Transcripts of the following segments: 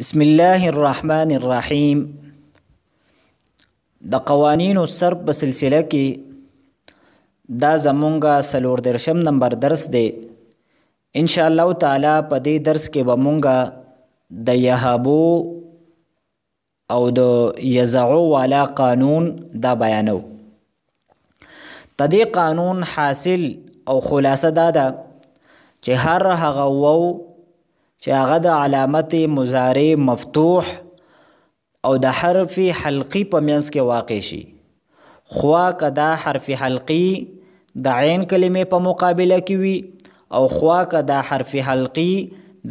بسم الله الرحمن الرحیم. د قوانینو صرف په سلسله کې دا زمونږه 34 نمبر درس دی. ان شاء الله تعالی په دې درس کې به مونږه د یهابو او د یزعو والا قانون دا بیانو. تدې قانون حاصل او خلاصه دا ده چې هر هغه وو چې هغه د علامت مضارع مفتوح او د حرف حلقي په منځ کې واقع شي، خوا که دا حرف حلقي د عین کلمې په مقابله کې وي او خوا که دا حرف حلقي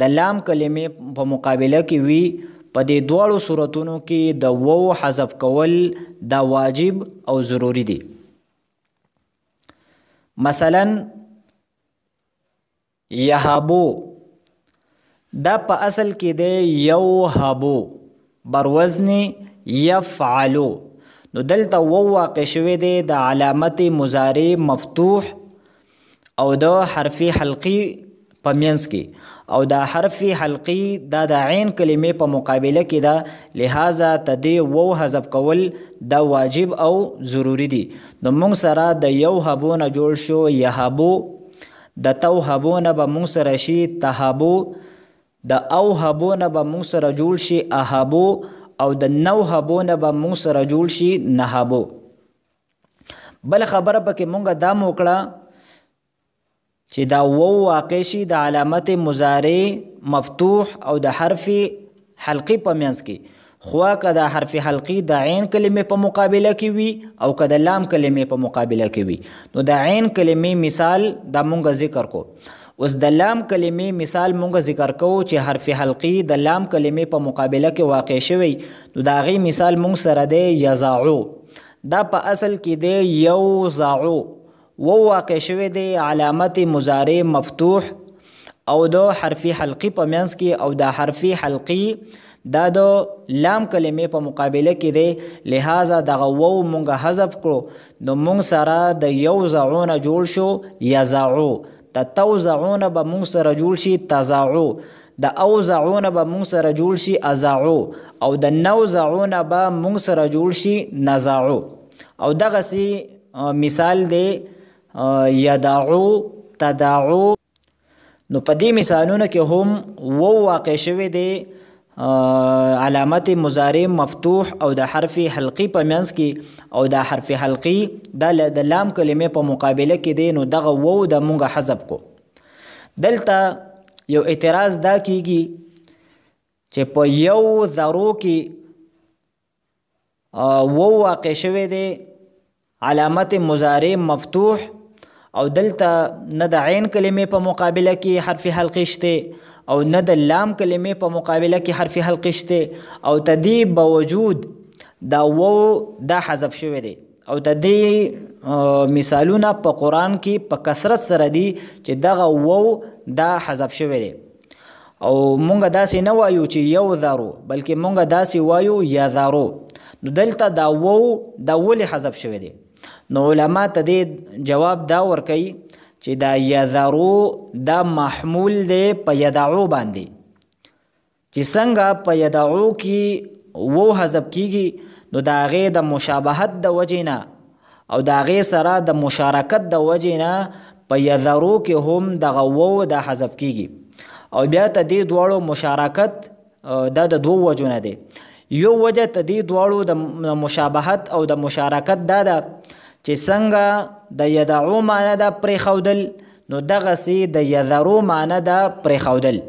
د لام کلمې په مقابله کې وي، په دې دواړو صورتونو کې د وو حذف کول دا واجب او ضروری دي. مثلا یهابو دا په اصل کې دی یوهبو بروزن یفعلو، نو دلته وو واقع شوی دی د علامت مضارع مفتوح او د حرف حلقي په منځ کې، او دا حرف حلقي دا د عین کلمې په مقابله کې ده، لہذا تدې وو حذف کول دا واجب او ضروری دي. نو موږ سره د یوهبو نه جوړ شو یهبو، د توهبو نه به موږ سره شي تهبو، د اوهبو نه به موږ سره جوړ شي اهبو، او د نوهبو نه به موږ سره جوړ شي نهبو. بل خبره پکې موږ دا موکړه چې دا وو واقع شي د علامت مضارع مفتوح او د حرف حلقي په منځ کې، خوا که د حرف حلقي د عین کلمې په مقابله کې وي او که د لام کلمې په مقابله کې وي. نو د عین کلمې مثال دا موږ ذکر کو. اوس د لام کلمې مثال مونږ ذکر کوو چې حرف حلقي د لام کلمې په مقابله کې واقع شوی، نو د هغې مثال مونږ سره دی یزعو. دا په اصل کې دی یوزعو، وو واقع شوی دی علامت مضارع مفتوح او د حرف حلقي په منځ کې، او د حرف حلقي دا د لام کلمې په مقابله کې دی، لہذا دغه وو مونږ حذف کړو. نو مونږ سره د یوزعو نه جوړ شو یزعو، د توزعون به مونږ سره جوړ شي تزعو، د اوزعون به مونږ سره جوړ شي ازعو، او د نوزعون به مونږ سره جوړ شي نزعو. او دغسې مثال دی یدعو تدعو. نو په دې مثالونو کې هم وو واقع شوی دی علامت مضارع مفتوح او د حرف حلقي په منځ کې، او د حرف حلقي دا د لام کلمې په مقابله کې دی، نو دغه وو د مونږ حذف کو. دلته یو اعتراض دا کیږي چې په یو ذرو کې وو واقع شوی دی علامت مضارع مفتوح، او دلته نه د عین کلمې په مقابله کې حرف حلقي شته او نه د لام کلمې په مقابله کې حرف حلقي شته، او تدې باوجود دا وو دا حذف شوی دی. او تدې مثالونه په قرآن کې په کثرت سره دي چې دغه وو دا حذف شوی دی. او مونږ داسې نه وایو چې یو ذرو، بلکې مونږ داسې وایو یذرو. نو دلته دا وو دا ولې حذف شوی دی؟ نو علما ته دې جواب دا ورکوي چې دا یذرو دا محمول دی په یدعو باندې، چې څنګه په یدعو کې وو حذف کیږي، نو د هغې د مشابهت د وجې نه او د هغې سره د مشارکت د وجې نه په یذرو کې هم دغه وو دا حذف کیږي. او بیا ته دې دواړو مشارکت دا د دوو وجو نه دی. یو وجه ته دې دواړو د مشابهت او د مشارکت دا ده چې څنګه د یدعو معنی ده پرېښودل، نو دغسې د یذرو معنی ده پرېښودل.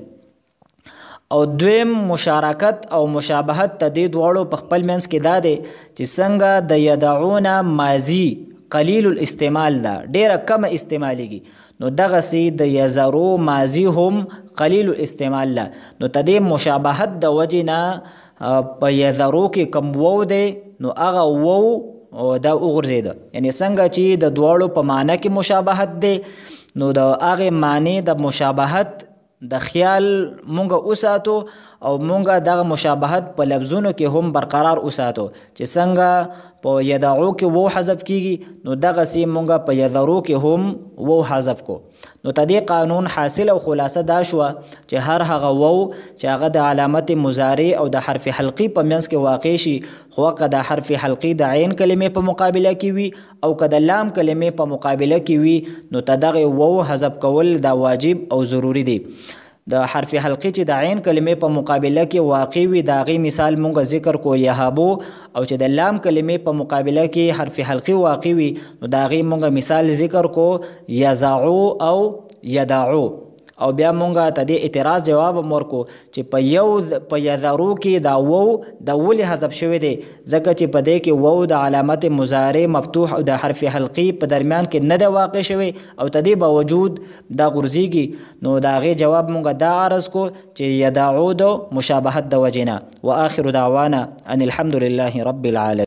او دویم مشارکت او مشابهت ته دې دواړو په خپل منځ کې دا دی چې څنګه د یدعونه ماضي قلیل الاستعمال ده، ډیره کم استعمالیږي، نو دغسې د یذرو ماضي هم قلیل الاستعمال ده. نو ته دې مشابهت د وجې نه په یذرو کې کم وو دی، نو هغه وو دا وغورځېده. یعنې څنګه چې د دواړو په معنی کې مشابهت دی، نو د هغې معنی د مشابهت د خیال مونږ وساتو، او مونږ دغه مشابهت په لفظونو کې هم برقرار وساتو، چې څنګه په یدعو کې وو حذف کیږي، نو دغسې مونږ په یذرو کې هم وو حذف کو. نو تدې قانون حاصل او خلاصه دا شوه چې هر هغه وو چې هغه د علامت مضارع او د حرف حلقي په منځ کې واقع شي خو که د حرف حلقي د عین کلمې په مقابله کې وي او که د لام کلمې په مقابله کې وي نو دغه وو حذف کول دا واجب او ضروری دی. د حرف حلقي چې د عین کلمې په مقابله کې واقع وي د هغې مثال مونږ ذکر کو یهابو، او چې د لام کلمې په مقابله کې حرف حلقي واقع وي نو د هغې مونږ مثال ذکر کو یزعو او یدعو. او بیا مونږ ته د اعتراض جواب هم ورکو چې په یذرو کې دا وو د ولې حذف شوی دی ځکه چې په دې کې وو د علامت مضارع مفتوح او د حرف حلقي په درمیان کې نه دی واقع شوی او ته دې باوجود دا غورځېږي. نو د هغې جواب مونږ دا عرض کو چې یدعو د مشابهت د وجې نه. واخر دعوانا ان الحمد لله رب العالمین.